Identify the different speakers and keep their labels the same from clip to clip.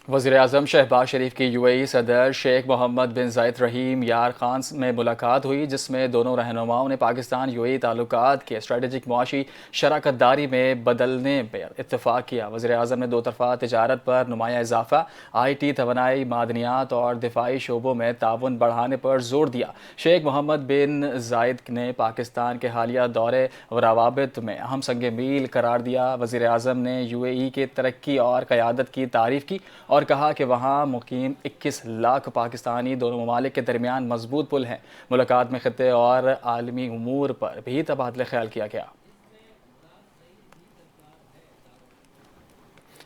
Speaker 1: वज़ीर-ए-आज़म शहबाज शरीफ की यूएई सदर शेख मोहम्मद बिन ज़ायद रहीम यार खान में मुलाकात हुई, जिसमें दोनों रहनुमाओं ने पाकिस्तान यूएई ताल्लुकात के स्ट्रेटेजिक मुआशी शराकतदारी में बदलने पर इत्तफाक किया। वज़ीर-ए-आज़म ने दो तरफ़ा तिजारत पर नुमाया इजाफा, IT, तवानाई, मादनियात और दिफाई शोबों में ताउन बढ़ाने पर जोर दिया। शेख मोहम्मद बिन ज़ायद ने पाकिस्तान के हालिया दौरे व रवाबित में अहम संग मील करार दिया। वज़ीर-ए-आज़म ने यूएई के तरक्की और क़यादत की तारीफ़ की और कहा कि वहाँ मुकीम 21 लाख पाकिस्तानी दोनों ममालिक के दरमियान मजबूत पुल हैं। मुलाकात में खित्ते और आलमी उमूर पर भी तबादला ख्याल किया गया।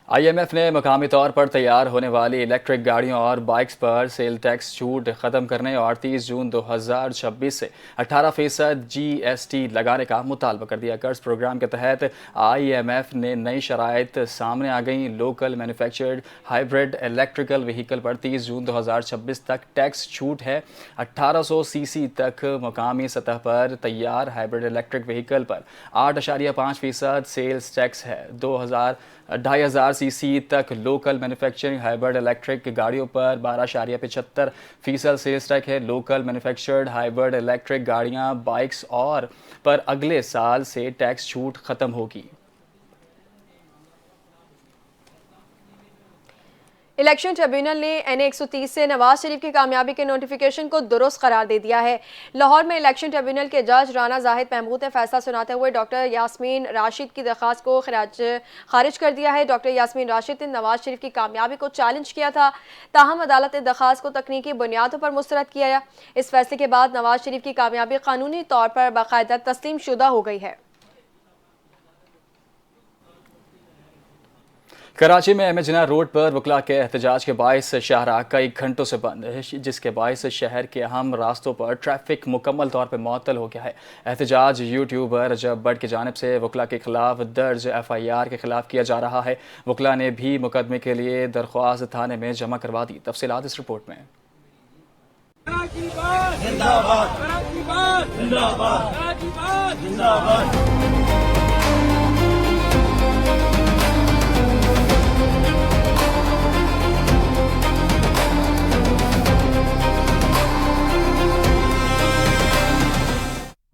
Speaker 1: IMF ने मकामी तौर पर तैयार होने वाली इलेक्ट्रिक गाड़ियों और बाइक्स पर सेल टैक्स छूट ख़त्म करने और 30 जून 2026 से 18% GST लगाने का मुतालबा कर दिया। कर्ज प्रोग्राम के तहत IMF ने नई शराइत सामने आ गई। Local manufactured hybrid electrical vehicle पर 30 जून 2026 तक टैक्स छूट है। 1800 सीसी तक मकामी सतह पर तैयार हाइब्रिड इलेक्ट्रिक व्हीकल पर 8.5% सेल्स टैक्स है। 2,500 सीसी तक लोकल मैन्युफैक्चरिंग हाइब्रिड इलेक्ट्रिक गाड़ियों पर 12.75% सेल्स टैक्स है। लोकल मैन्युफैक्चर्ड हाइब्रिड इलेक्ट्रिक गाड़ियां, बाइक्स और पर अगले साल से टैक्स छूट खत्म होगी।
Speaker 2: इलेक्शन ट्रिब्यूनल ने NA 130 से नवाज शरीफ की कामयाबी के नोटिफिकेशन को दुरुस्त करार दे दिया है। लाहौर में इलेक्शन ट्रिब्यूनल के जज राना जाहिद महमूद ने फैसला सुनाते हुए डॉक्टर यास्मीन राशिद की दरख्वास्त को खारिज कर दिया है। डॉक्टर यास्मीन राशिद ने नवाज शरीफ की कामयाबी को चैलेंज किया था, ताहम अदालत ने दरख्वास्त को तकनीकी बुनियादों पर मुस्तरद किया। इस फैसले के बाद नवाज शरीफ की कामयाबी कानूनी तौर पर बाकायदा तस्लीम शुदा हो गई है।
Speaker 1: कराची में MA जिन्ना रोड पर वकला के एहतजाज के बायस शाहराह कई घंटों से बंद है, जिसके बायस शहर के अहम रास्तों पर ट्रैफिक मुकम्मल तौर पर मुअत्तल हो गया है। एहतजाज यूट्यूबर रजब भट्ट की जानिब से वकला के खिलाफ दर्ज FIR के खिलाफ किया जा रहा है। वकला ने भी मुकदमे के लिए दरख्वास्त थाने में जमा करवा दी। तफसीलात इस रिपोर्ट में।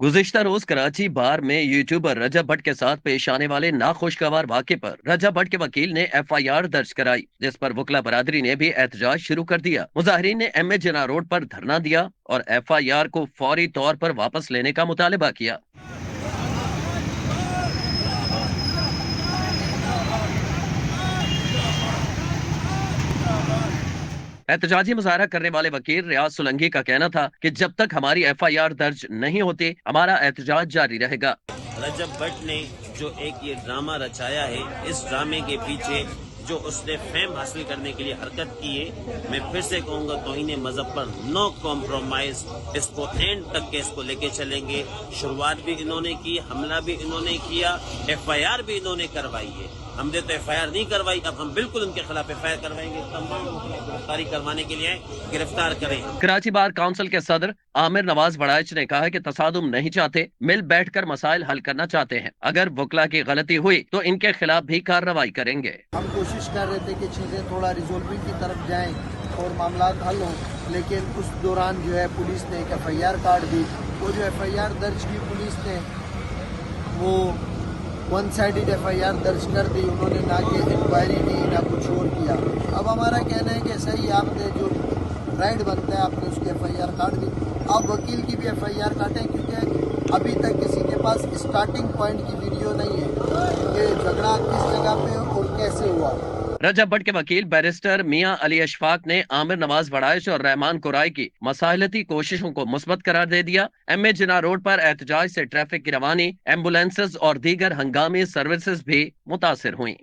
Speaker 3: गुज़िश्ता रोज कराची बार में यूट्यूबर रजब भट्ट के साथ पेश आने वाले नाखुशगवार वाक़े पर रजब भट्ट के वकील ने FIR दर्ज कराई, जिस पर वकला बरादरी ने भी एहतजाज शुरू कर दिया। मुजाहिरीन ने MA जिन्ना रोड पर धरना दिया और FIR को फौरी तौर पर वापस लेने का मुतालबा किया। एहतजाजी मुजाहरा करने वाले वकील रियाज सोलंकी का कहना था कि जब तक हमारी FIR दर्ज नहीं होती हमारा एहतजाज जारी रहेगा।
Speaker 4: रजब भट्ट ने जो एक ये ड्रामा रचाया है, इस ड्रामे के पीछे जो उसने फेम हासिल करने के लिए हरकत की है, मैं फिर से कहूँगा तौहीन मजहब पर नो कॉम्प्रोमाइज, इसको एंड तक के इसको लेके चलेंगे। शुरुआत भी इन्होंने की, हमला भी इन्होंने किया, FIR भी इन्होंने करवाई है। हमने तो FIR नहीं करवाई, अब हम बिल्कुल उनके खिलाफ FIR करवाएंगे। तमाम गिरफ्तारी करवाने के लिए गिरफ्तार करें।
Speaker 3: कराची बार काउंसिल के सदर आमिर नवाज बड़ाइच ने कहा कि तसादुम नहीं चाहते, मिल बैठकर मसाइल हल करना चाहते हैं। अगर वकला की गलती हुई तो इनके खिलाफ भी कार्रवाई करेंगे।
Speaker 5: हम कोशिश कर रहे थे कि चीजें थोड़ा रिजोल्विंग की तरफ जाएं और मामला हल हों, लेकिन उस दौरान जो है पुलिस ने एक FIR काट दी। वो जो FIR दर्ज की पुलिस ने वो वन साइडेड FIR दर्ज कर दी, उन्होंने ना कि इंक्वायरी की ना कुछ और किया। अब हमारा कहना है कि सही आपने जो राइट बनता है आपने उसकी FIR काट दी, आप वकील की भी FIR काटें, क्योंकि अभी तक किसी के पास स्टार्टिंग पॉइंट की वीडियो नहीं है कि झगड़ा किस जगह पे और कैसे हुआ।
Speaker 3: रजब भट्ट के वकील बैरिस्टर मियां अली अशफाक ने आमिर नवाज बड़ाइश और रहमान कुराई की मसाइलती कोशिशों को मुस्बत करार दे दिया। MA जिन्ना रोड पर एहतजाज से ट्रैफिक की रवानी, एम्बुलेंसेज और दीगर हंगामी सर्विसेज भी मुतासिर हुई।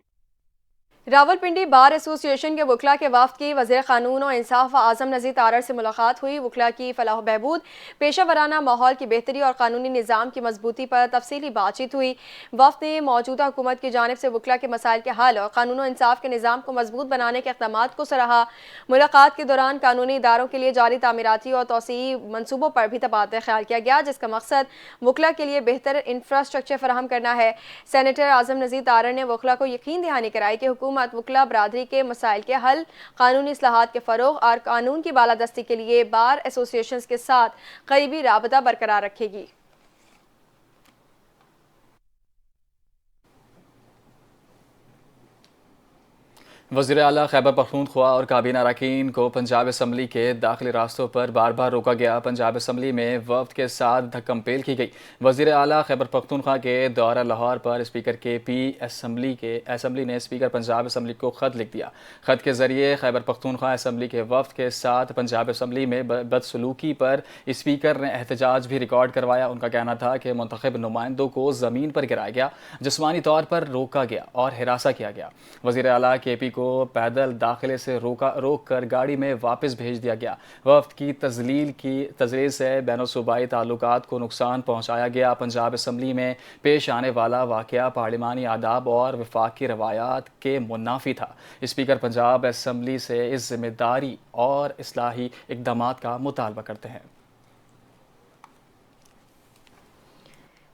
Speaker 2: रावलपिंडी बार एसोसिएशन के वकला के वफ्द की वज़ीर क़ानून और इंसाफ आज़म नज़ीर तारड़ से मुलाकात हुई। वकला की फलाह बहबूद, पेशा वराना माहौल की बेहतरी और कानूनी निज़ाम की मजबूती पर तफसीली बातचीत हुई। वफ्द ने मौजूदा हुकूमत की जानिब से वकला के मसाइल के हल और कानून और इंसाफ के निज़ाम को मजबूत बनाने के इक़दामात को सराहा। मुलाकात के दौरान कानूनी इदारों के लिए जारी तामीराती और तोसी मनसूबों पर भी तबादला ख्याल किया गया, जिसका मकसद वकला के लिए बेहतर इंफ्रास्ट्रक्चर फराहम करना है। सेनेटर आज़म नज़ीर तारड़ ने वकला को यकीन दहानी कराई कि हुकूमत हुकूमत वकला बरादरी के मसाइल के हल, कानूनी इस्लाहात के फ़रोग़ और कानून की बालादस्ती के लिए बार एसोसिएशन के साथ करीबी राबता बरकरार रखेगी।
Speaker 1: वज़ीर आला खैबर पख्तूनख्वा और काबीना अरकान को पंजाब असम्बली के दाखिली रास्तों पर बार बार रोका गया। पंजाब असम्बली में वफ्द के साथ धक्कम पेल की गई। वज़ीर आला खैबर पख्तूनख्वा के दौरा लाहौर पर स्पीकर के पी असम्बली ने स्पीकर पंजाब असम्बली को ख़त लिख दिया। ख़त के ज़रिए खैबर पख्तूनख्वा असम्बली के वफ्द के साथ पंजाब असम्बली में बदसलूकी पर स्पीकर ने एहतजाज भी रिकॉर्ड करवाया। उनका कहना था कि मुंतखब नुमाइंदों को ज़मीन पर गिराया गया, जिस्मानी तौर पर रोका गया और हिरासा किया गया। वज़ीर आला के पी को पैदल दाखिले से रोक कर गाड़ी में वापस भेज दिया गया। वफ्द की तजलील से बैनुसूबाई ताल्लुकात को नुकसान पहुँचाया गया। पंजाब असम्बली में पेश आने वाला वाक़या पार्लिमानी आदाब और वफाकी रवायात के मुनाफी था। स्पीकर पंजाब असम्बली से इस जिम्मेदारी और इस्लाही इक़दामात का मुतालबा करते हैं।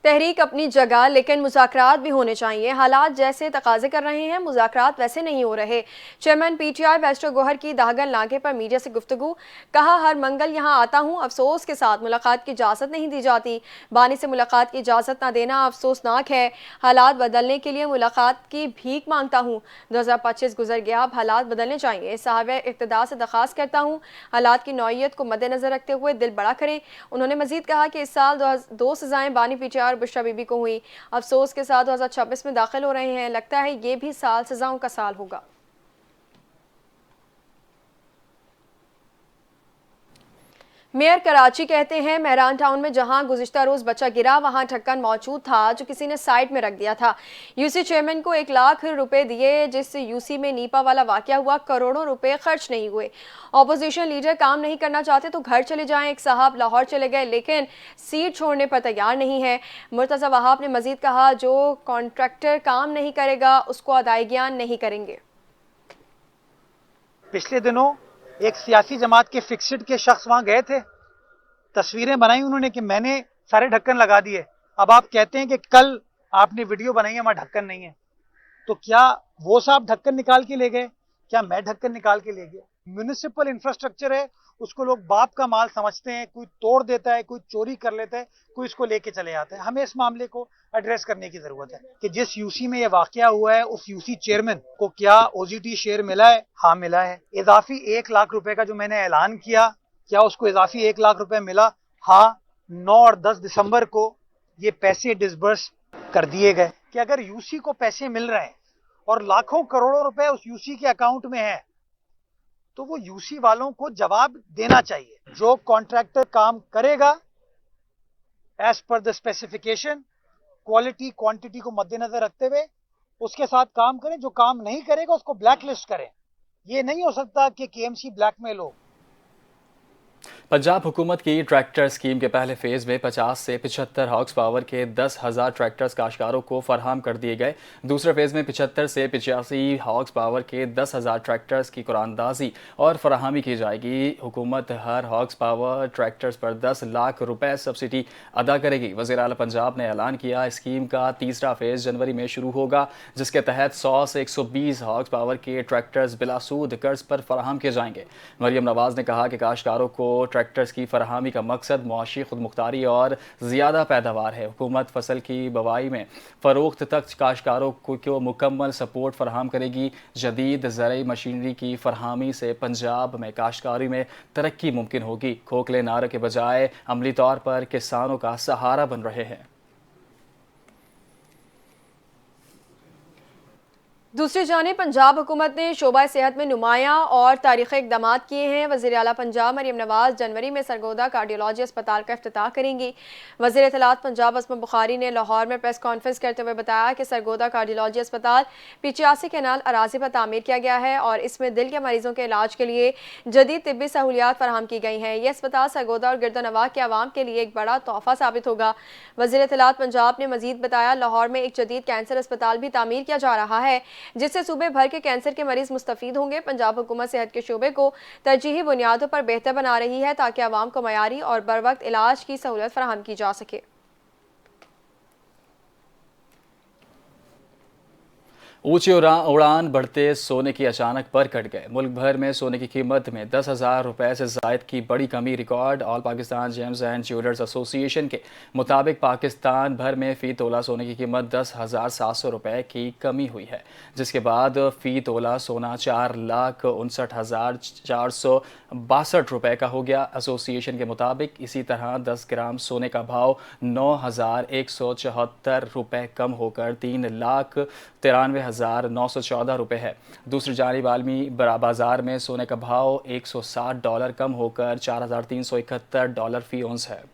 Speaker 2: तहरीक अपनी जगह, लेकिन मुज़ाकरात भी होने चाहिए। हालात जैसे तकाजे कर रहे हैं, मुज़ाकरात वैसे नहीं हो रहे। चेयरमैन PTI बैरिस्टर गौहर की दागन नाके पर मीडिया से गुफ्तगू। कहा, हर मंगल यहाँ आता हूँ, अफसोस के साथ मुलाकात की इजाज़त नहीं दी जाती। बानी से मुलाकात की इजाज़त ना देना अफसोसनाक है। हालात बदलने के लिए मुलाकात की भीख मांगता हूँ। 2025 गुजर गया, अब हालात बदलने चाहिए। साहब इक़्तिदार से दरख्वास्त करता हूँ, हालात की नौइयत को मद्देनज़र रखते हुए दिल बड़ा करें। उन्होंने मजीद कहा कि इस साल 2 सज़ाएँ बानी PTI बुशरा बीबी को हुई। अफसोस के साथ 2026 में दाखिल हो रहे हैं। लगता है ये भी साल सजाओं का साल होगा। मेयर कराची कहते हैं, मेहरान टाउन में जहां गुज़िश्ता रोज़ बच्चा गिरा, वहां ढक्कन मौजूद था जो किसी ने साइड में रख दिया था। यूसी चेयरमैन को 1 लाख रुपए दिए, जिस यूसी में नीपा वाला वाकया हुआ, करोड़ों रुपए खर्च नहीं हुए। ऑपोजिशन लीडर काम नहीं करना चाहते तो घर चले जाएं। एक साहब लाहौर चले गए, लेकिन सीट छोड़ने पर तैयार नहीं है। मुर्तज़ा वहाब ने मजीद कहा, जो कॉन्ट्रैक्टर काम नहीं करेगा उसको अदायगियां नहीं करेंगे।
Speaker 6: पिछले दिनों एक सियासी जमात के फिक्स्ड के शख्स वहां गए थे, तस्वीरें बनाई उन्होंने कि मैंने सारे ढक्कन लगा दिए। अब आप कहते हैं कि कल आपने वीडियो बनाई है, वहां ढक्कन नहीं है। तो क्या वो साहब ढक्कन निकाल के ले गए? क्या मैं ढक्कन निकाल के ले गया? म्यूनिसिपल इंफ्रास्ट्रक्चर है, उसको लोग बाप का माल समझते हैं। कोई तोड़ देता है, कोई चोरी कर लेता है, कोई इसको लेके चले जाता है। हमें इस मामले को एड्रेस करने की जरूरत है कि जिस यूसी में ये वाकया हुआ है, उस यूसी चेयरमैन को क्या OGT शेयर मिला है? हाँ मिला है। इजाफी 1 लाख रुपए का जो मैंने ऐलान किया, क्या उसको इजाफी 1 लाख रुपए मिला? हाँ। 9 और 10 दिसंबर को ये पैसे डिसबर्स कर दिए गए। कि अगर यूसी को पैसे मिल रहे हैं और लाखों करोड़ों रुपए उस यूसी के अकाउंट में है, तो वो यूसी वालों को जवाब देना चाहिए। जो कॉन्ट्रैक्टर काम करेगा as per the specification, quality quantity को मद्देनजर रखते हुए उसके साथ काम करें। जो काम नहीं करेगा उसको ब्लैक लिस्ट करें। ये नहीं हो सकता कि KMC ब्लैकमेल हो।
Speaker 1: पंजाब हुकूमत की ट्रैक्टर स्कीम के पहले फेज़ में 50 से 75 हॉर्स पावर के 10,000 ट्रैक्टर्स काश्तकारों को फराहम कर दिए गए। दूसरे फेज़ में 75 से 85 हॉर्स पावर के 10,000 ट्रैक्टर्स की कुरानदाजी और फराहमी की जाएगी। हुकूमत हर हॉर्स पावर ट्रैक्टर्स पर 10 लाख रुपए सब्सिडी अदा करेगी। वज़ीर आला पंजाब ने ऐलान किया, स्कीम का तीसरा फेज़ जनवरी में शुरू होगा, जिसके तहत 100 से 120 हॉर्स पावर के ट्रैक्टर्स बिलासूद कर्ज पर फराहम किए जाएंगे। मरियम नवाज ने कहा कि काश्तकारों को ट्रैक्टर्स की फराहमी का मकसद मुआशी खुदमुख्तारी और ज़्यादा पैदावार है। हुकूमत फसल की बवाई में फ़रोख्त तक काश्तकारों को मुकम्मल सपोर्ट फराहम करेगी। जदीद ज़रई मशीनरी की फराहमी से पंजाब में काश्तकारी में तरक्की मुमकिन होगी। खोखले नारे के बजाय अमली तौर पर किसानों का सहारा बन रहे हैं।
Speaker 2: दूसरी जानिब पंजाब हुकूमत ने शोबा सेहत में नुमायां और तारीख़ी इक़दाम किए हैं। वज़ीर आला पंजाब मरियम नवाज जनवरी में सरगोदा कार्डियोलॉजी अस्पताल का इफ्तिताह करेंगी। वज़ीर इत्तलात पंजाब असमा बुखारी ने लाहौर में प्रेस कॉन्फ्रेंस करते हुए बताया कि सरगोदा कार्डियोलॉजी अस्पताल 85 कैनाल अराजी पर तामीर किया गया है और इसमें दिल के मरीजों के इलाज के लिए जदीद तिब्बी सहूलियात फराहम की गई हैं। यह अस्पताल सरगोदा और गिरदनवाह के अवाम के लिए एक बड़ा तोहफा साबित होगा। वज़ीर इत्तलात पंजाब ने मजीद बताया, लाहौर में एक जदीद कैंसर अस्पताल भी तामीर किया जा रहा है, जिससे सूबे भर के कैंसर के मरीज मुस्तफीद होंगे। पंजाब हुकूमत सेहत के शोबे को तरजीही बुनियादों पर बेहतर बना रही है ताकि आवाम को मयारी और बर वक्त इलाज की सहूलत फराहम की जा सके।
Speaker 1: ऊंची उड़ान बढ़ते सोने की अचानक पर कट गए। मुल्क भर में सोने की कीमत में 10,000 रुपए से जायद की बड़ी कमी record. All Pakistan James and jewellers association के मुताबिक पाकिस्तान भर में फ़ी तोला सोने की कीमत 10,700 रुपए की कमी हुई है, जिसके बाद फ़ी तोला सोना 4,59,462 रुपए का हो गया। एसोसिएशन के मुताबिक इसी तरह 10 ग्राम सोने का भाव 9,174 रुपए कम होकर 3,93,914 रुपए है। दूसरी जानिब आलमी बाजार में सोने का भाव $160 कम होकर $4,371 फी औंस है।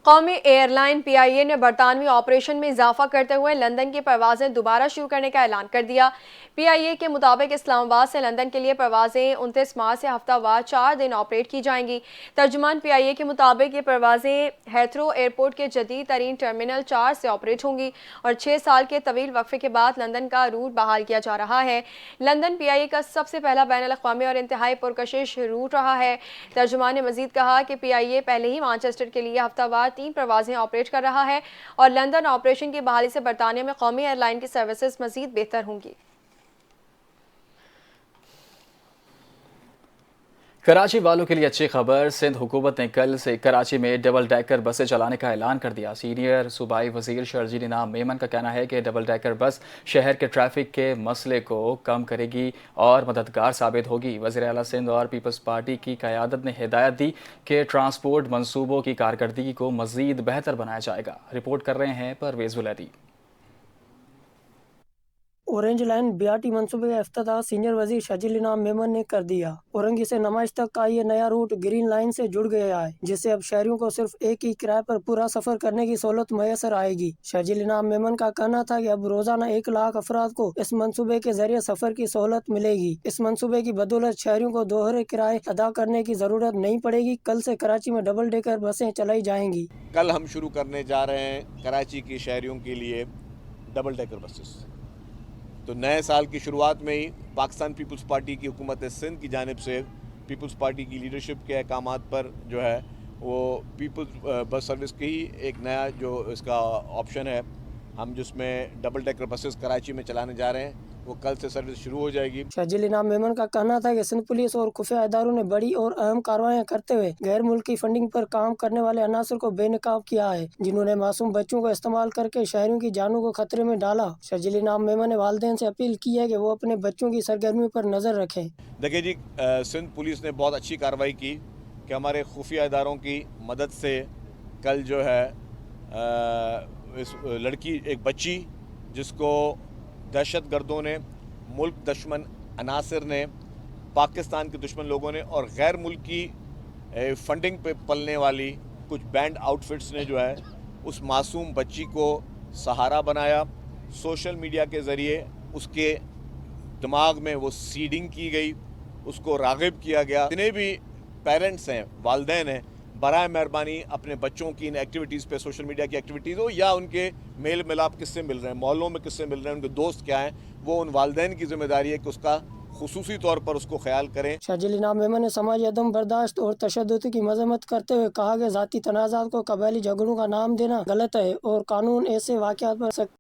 Speaker 2: कौमी एयरलाइन PIA ने बरतानवी ऑपरेशन में इजाफा करते हुए लंदन की परवाजें दोबारा शुरू करने का ऐलान कर दिया। PIA के मुताबिक इस्लामाबाद से लंदन के लिए परवाजें 29 मार्च से हफ्तावार 4 दिन ऑपरेट की जाएंगी। तर्जुमान PIA के मुताबिक ये परवाजें हेथ्रो एयरपोर्ट के जदीद तरीन टर्मिनल 4 से ऑपरेट होंगी और 6 साल के तवील वक्फे के बाद लंदन का रूट बहाल किया जा रहा है। लंदन PIA का सबसे पहला बैनुल-अक़वामी और इंतहाई पुरकशिश रूट रहा है। तर्जुमान ने मजीद कहा कि PIA पहले ही मानचेस्टर के लिए हफ्तावार 3 परवाजें ऑपरेट कर रहा है और लंदन ऑपरेशन की बहाली से बरतानिया में कौमी एयरलाइन की सर्विसेज मजीद बेहतर होंगी।
Speaker 1: कराची वालों के लिए अच्छी खबर। सिंध हुकूमत ने कल से कराची में डबल डेकर बसें चलाने का ऐलान कर दिया। सीनियर सूबाई वजीर शर्जील इनाम मेमन का कहना है कि डबल डेकर बस शहर के ट्रैफिक के मसले को कम करेगी और मददगार साबित होगी। वज़ीर आला सिंध और पीपल्स पार्टी की क़यादत ने हिदायत दी कि ट्रांसपोर्ट मनसूबों की कारकर्दगी को मज़ीद बेहतर बनाया जाएगा। रिपोर्ट कर रहे हैं परवेज़ वलैदी।
Speaker 7: ऑरेंज लाइन BRT मनसूबे का इफ्तिताह सीनियर वजीर शर्जील इनाम मेमन ने कर दिया। औरंगी से नुमाइश तक का ये नया रूट ग्रीन लाइन से जुड़ गया है, जिससे अब शहरियों को सिर्फ एक ही किराए पर पूरा सफर करने की सहूलत मैसर आएगी। शर्जील इनाम मेमन का कहना था कि अब रोजाना 1 लाख अफराद को इस मनसूबे के जरिए सफर की सहूलत मिलेगी। इस मनसूबे की बदौलत शहरियों को दोहरे किराए अदा करने की जरूरत नहीं पड़ेगी। कल से कराची में डबल डेकर बसें चलाई जाएंगी।
Speaker 8: कल हम शुरू करने जा रहे हैं कराची के शहरियों के लिए डबल डेकर बसेस। तो नए साल की शुरुआत में ही पाकिस्तान पीपल्स पार्टी की हुकूमत सिंध की जानिब से पीपल्स पार्टी की लीडरशिप के अहकामात पर जो है वो पीपल्स बस सर्विस की ही एक नया जो इसका ऑप्शन है, हम जिसमें डबल डेकर बसेस कराची में चलाने जा रहे हैं, वो कल से सर्विस शुरू हो जाएगी।
Speaker 7: शर्जील इनाम मेमन का कहना था कि सिंध पुलिस और खुफिया इदारों ने बड़ी और अहम कार्रवाइयां करते हुए गैर मुल्की फंडिंग पर काम करने वाले अनासर को बेनकाब किया है, जिन्होंने मासूम बच्चों को इस्तेमाल करके शहरियों की जानों को खतरे में डाला। शर्जील इनाम मेमन ने वालिदैन से अपील की है कि वो अपने बच्चों की सरगर्मियों पर नजर रखें।
Speaker 8: देखिए जी, सिंध पुलिस ने बहुत अच्छी कार्रवाई की कि हमारे खुफिया इदारों की मदद से कल जो है इस लड़की, एक बच्ची जिसको दहशत गर्दों ने, मुल्क दुश्मन अनासर ने, पाकिस्तान के दुश्मन लोगों ने और गैर मुल्की फंडिंग पे पलने वाली कुछ बैंड आउटफिट्स ने जो है उस मासूम बच्ची को सहारा बनाया। सोशल मीडिया के ज़रिए उसके दिमाग में वो सीडिंग की गई, उसको राग़िब किया गया। जितने भी पेरेंट्स हैं, वालिदैन हैं, बराए मेहरबानी अपने बच्चों की इन एक्टिविटीज़ पे, सोशल मीडिया की एक्टिविटीज़ हो या उनके मेल मिलाप किससे मिल रहे हैं, मोहल्लों में किससे मिल रहे हैं, उनके दोस्त क्या हैं, वो उन वालिदैन की जिम्मेदारी है कि उसका खुसूसी तौर पर उसको ख्याल करें।
Speaker 7: शर्जील इनाम मेमन ने समाजी अदम बर्दाश्त और तशद्दुद की मजम्मत करते हुए कहा कि ज़ाती तनाज़ात को कबायली झगड़ों का नाम देना गलत है और कानून ऐसे वाक़यात पर